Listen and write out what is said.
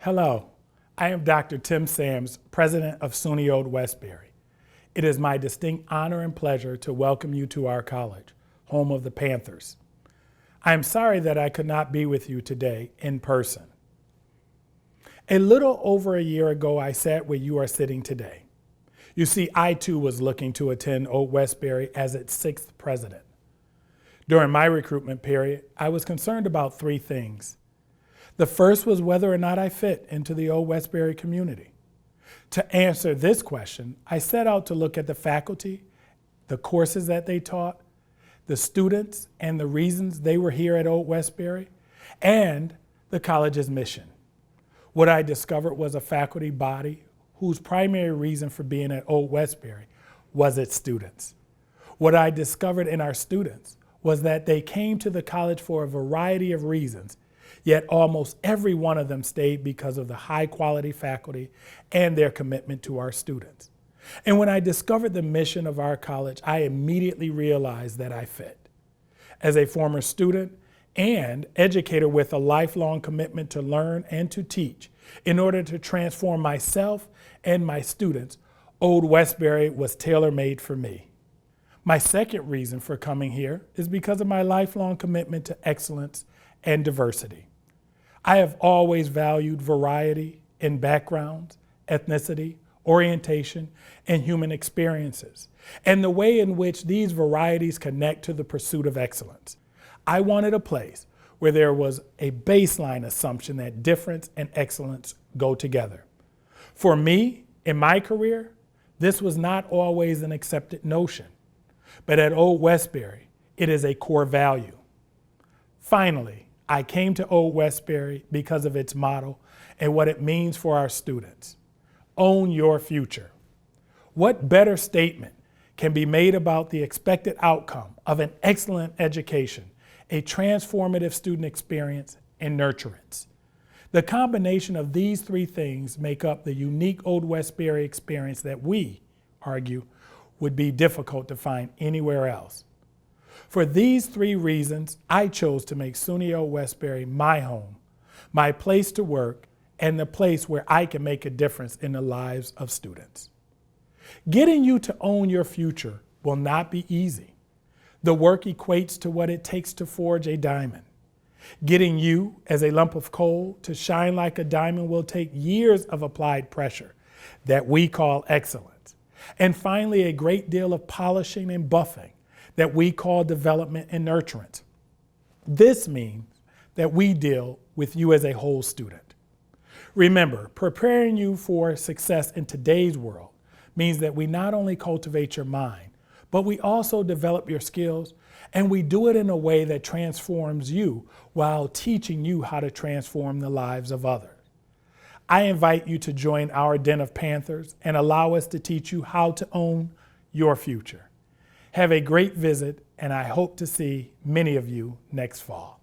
Hello, I am Dr. Tim Sams, President of SUNY Old Westbury. It is my distinct honor and pleasure to welcome you to our college, home of the Panthers. I am sorry that I could not be with you today in person. A little over a year ago, I sat where you are sitting today. You see, I too was looking to attend Old Westbury as its sixth president. During my recruitment period, I was concerned about three things. The first was whether or not I fit into the Old Westbury community. To answer this question, I set out to look at the faculty, the courses that they taught, the students and the reasons they were here at Old Westbury, and the college's mission. What I discovered was a faculty body whose primary reason for being at Old Westbury was its students. What I discovered in our students was that they came to the college for a variety of reasons, yet almost every one of them stayed because of the high quality faculty and their commitment to our students. And when I discovered the mission of our college, I immediately realized that I fit. As a former student and educator with a lifelong commitment to learn and to teach in order to transform myself and my students, Old Westbury was tailor-made for me. My second reason for coming here is because of my lifelong commitment to excellence and diversity. I have always valued variety in backgrounds, ethnicity, orientation, and human experiences, and the way in which these varieties connect to the pursuit of excellence. I wanted a place where there was a baseline assumption that difference and excellence go together. For me, in my career, this was not always an accepted notion, but at Old Westbury, it is a core value. Finally, I came to Old Westbury because of its motto and what it means for our students. Own your future. What better statement can be made about the expected outcome of an excellent education, a transformative student experience, and nurturance? The combination of these three things make up the unique Old Westbury experience that we argue would be difficult to find anywhere else. For these three reasons, I chose to make SUNY Old Westbury my home, my place to work, and the place where I can make a difference in the lives of students. Getting you to own your future will not be easy. The work equates to what it takes to forge a diamond. Getting you, as a lump of coal, to shine like a diamond will take years of applied pressure that we call excellence. And finally, a great deal of polishing and buffing that we call development and nurturance. This means that we deal with you as a whole student. Remember, preparing you for success in today's world means that we not only cultivate your mind, but we also develop your skills, and we do it in a way that transforms you while teaching you how to transform the lives of others. I invite you to join our den of Panthers and allow us to teach you how to own your future. Have a great visit, and I hope to see many of you next fall.